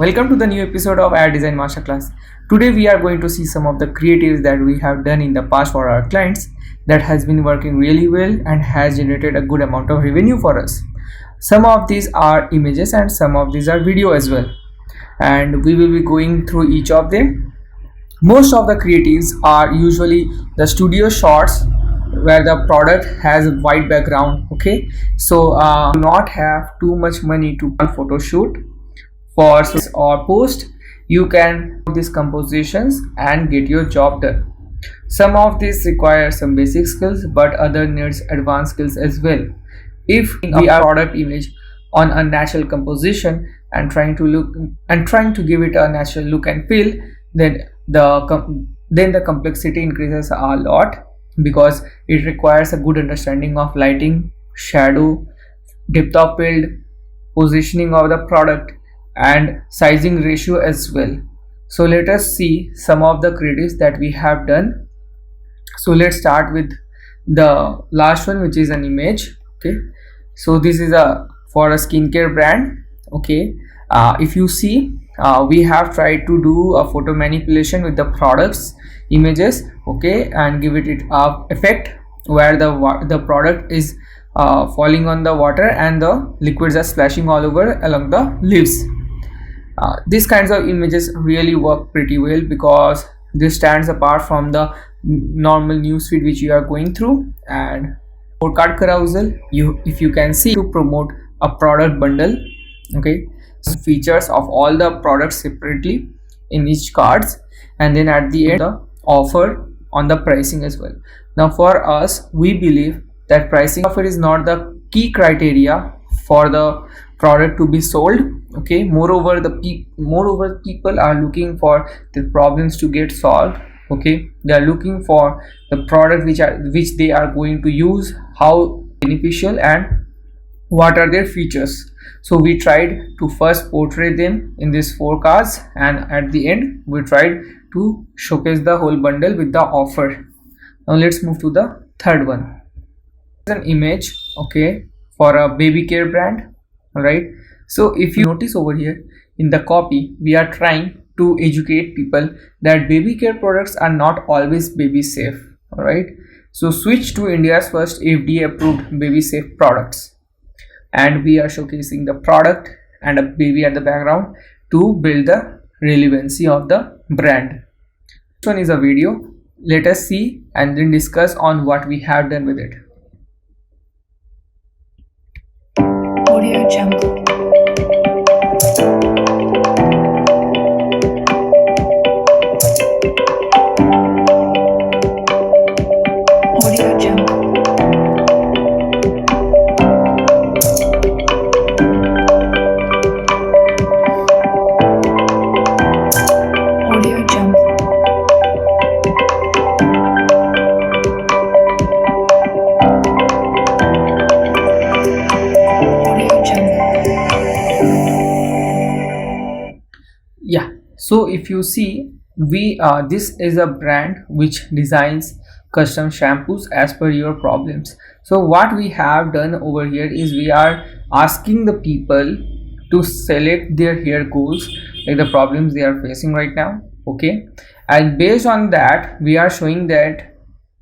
Welcome to the new episode of Ad Design Masterclass. Today we are going to see some of the creatives that we have done in the past for our clients that has been working really well and has generated a good amount of revenue for us. Some of these are images and some of these are video as well. And we will be going through each of them. Most of the creatives are usually the studio shots where the product has a white background. Okay, so do not have too much money to photo shoot for or post. You can do these compositions and get your job done. Some of these require some basic skills, but other needs advanced skills as well. If we are product image on a natural composition and trying to give it a natural look and feel, then the complexity increases a lot, because it requires a good understanding of lighting, shadow, depth of field, positioning of the product, and sizing ratio as well. So let us see some of the creatives that we have done. So let's start with the last one, which is an image. Okay, so this is for a skincare brand. Okay, if you see, we have tried to do a photo manipulation with the products images, okay, and give it a effect where the product is falling on the water and the liquids are splashing all over along the leaves. These kinds of images really work pretty well because this stands apart from the normal newsfeed which you are going through. And for card carousel, if you can see, to promote a product bundle, okay, features of all the products separately in each cards, and then at the end the offer on the pricing as well. Now for us, we believe that pricing offer is not the key criteria for the product to be sold. Okay, moreover people are looking for the problems to get solved. Okay, they are looking for the product which they are going to use, how beneficial and what are their features. So we tried to first portray them in these 4 cards, and at the end we tried to showcase the whole bundle with the offer. Now let's move to the third one. An image, okay, for a baby care brand. All right, so if you notice over here in the copy, we are trying to educate people that baby care products are not always baby safe. All right, so switch to India's first FDA approved baby safe products, and we are showcasing the product and a baby at the background to build the relevancy of the brand. This one is a video. Let us see and then discuss on what we have done with it. Audio Jungle. Audio Jungle. Audio Jungle. Yeah, so if you see, this is a brand which designs custom shampoos as per your problems. So what we have done over here is we are asking the people to select their hair goals, like the problems they are facing right now. Okay, and based on that we are showing that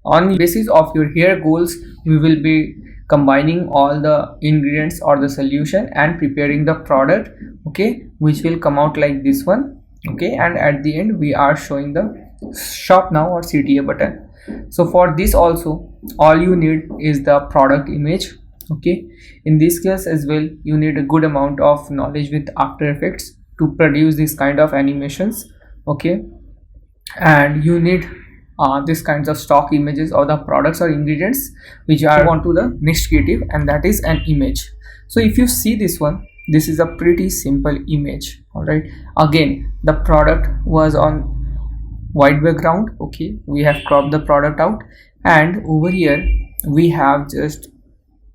on the basis of your hair goals, we will be combining all the ingredients or the solution and preparing the product, okay, which will come out like this one. Okay, and at the end we are showing the shop now or CTA button. So for this also, all you need is the product image. Okay, in this case as well, you need a good amount of knowledge with After Effects to produce this kind of animations. Okay, and you need this kinds of stock images or the products or ingredients which are on to the next creative, and that is an image. So if you see this one, this is a pretty simple image. All right, again the product was on white background. Okay, we have cropped the product out, and over here we have just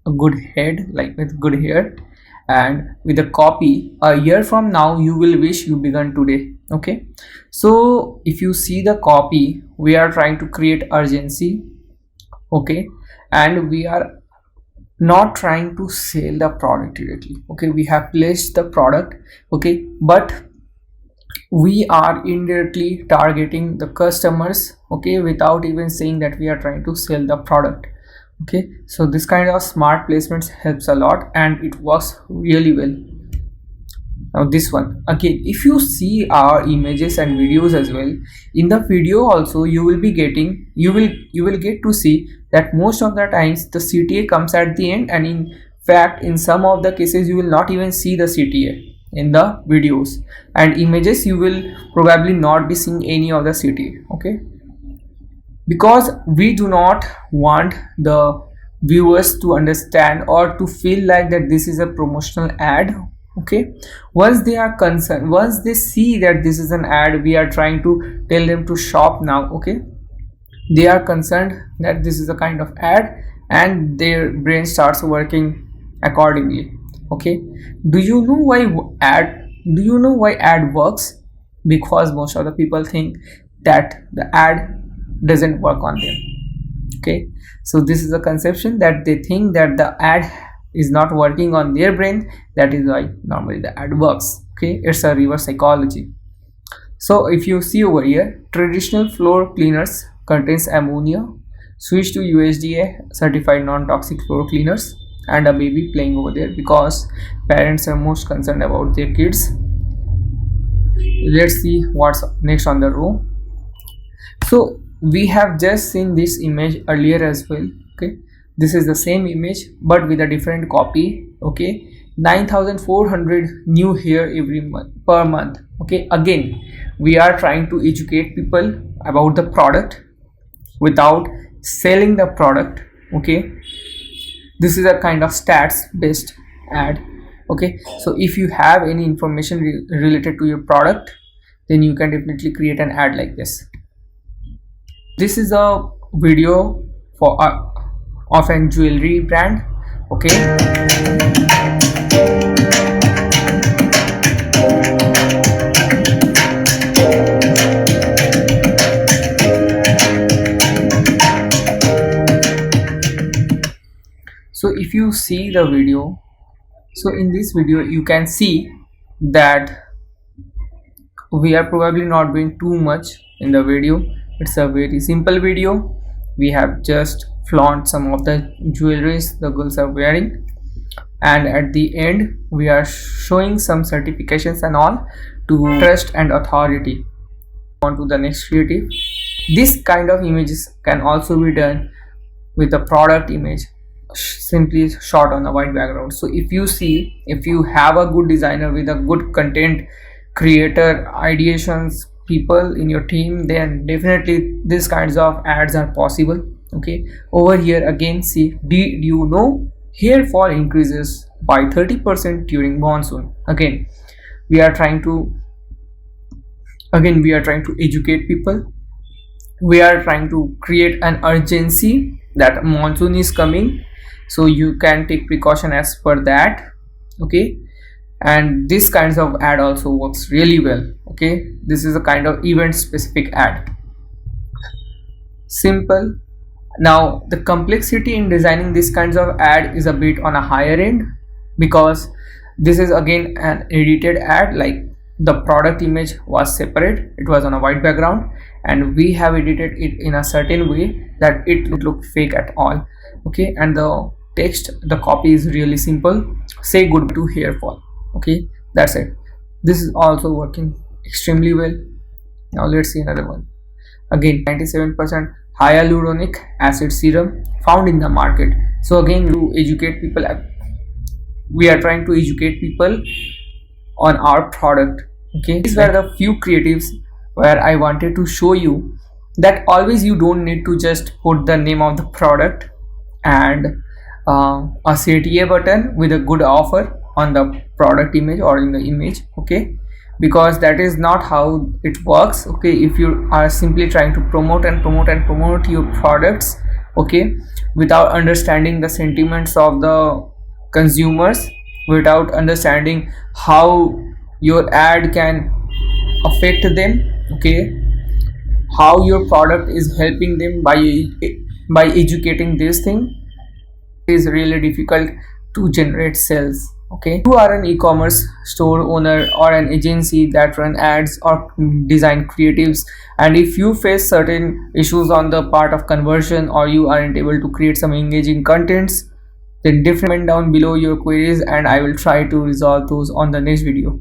a good head, like with good hair, and with a copy, a year from now you will wish you began today. Okay, so if you see the copy, we are trying to create urgency. Okay, and we are not trying to sell the product directly. Okay, we have placed the product, okay, but we are indirectly targeting the customers, okay, without even saying that we are trying to sell the product. Okay, so this kind of smart placements helps a lot and it works really well. Now this one again, if you see our images and videos as well, in the video also you will be getting, you will get to see that most of the times the CTA comes at the end, and in fact in some of the cases you will not even see the CTA in the videos, and images you will probably not be seeing any of the CTA. Okay, because we do not want the viewers to understand or to feel like that this is a promotional ad. Okay, once they are concerned, once they see that this is an ad, we are trying to tell them to shop now. Okay, they are concerned that this is a kind of ad and their brain starts working accordingly. Okay, do you know why ad works? Because most of the people think that the ad doesn't work on them. Okay, so this is a conception that they think that the ad is not working on their brain, that is why normally the ad works. Okay, it's a reverse psychology. So if you see over here, traditional floor cleaners contains ammonia, switch to USDA certified non-toxic floor cleaners, and a baby playing over there because parents are most concerned about their kids. Let's see what's next on the row. So we have just seen this image earlier as well. Okay, this is the same image but with a different copy. Okay, 9,400 new here every month per month. Okay, again we are trying to educate people about the product without selling the product. Okay, this is a kind of stats based ad. Okay, so if you have any information related to your product, then you can definitely create an ad like this. This is a video for of a jewelry brand. Okay, so if you see the video, so in this video you can see that we are probably not doing too much in the video. It's a very simple video. We have just flaunt some of the jewelries the girls are wearing, and at the end we are showing some certifications and all to trust and authority. On to the next creative. This kind of images can also be done with a product image simply shot on a white background. So if you have a good designer with a good content creator ideations people in your team, then definitely these kinds of ads are possible. Okay, over here again, see, did you know hair fall increases by 30% during monsoon? Again we are trying to educate people. We are trying to create an urgency that monsoon is coming, so you can take precaution as per that. Okay, and this kinds of ad also works really well. Okay, this is a kind of event specific ad. Simple. Now the complexity in designing this kinds of ad is a bit on a higher end, because this is again an edited ad. Like the product image was separate, it was on a white background, and we have edited it in a certain way that it look fake at all. Okay, and the text, the copy is really simple. Say good to hair fall. Okay, that's it. This is also working extremely well. Now let's see another one. Again, 97% hyaluronic acid serum found in the market. So again, to educate people, we are trying to educate people on our product. Okay, these were the few creatives where I wanted to show you that always you don't need to just put the name of the product and a CTA button with a good offer on the product image or in the image. Okay, because that is not how it works. Okay, if you are simply trying to promote your products, okay, without understanding the sentiments of the consumers, without understanding how your ad can affect them, okay, how your product is helping them by educating this thing, is really difficult to generate sales. Okay, you are an e-commerce store owner or an agency that run ads or design creatives, and if you face certain issues on the part of conversion or you aren't able to create some engaging contents, then definitely comment down below your queries and I will try to resolve those on the next video.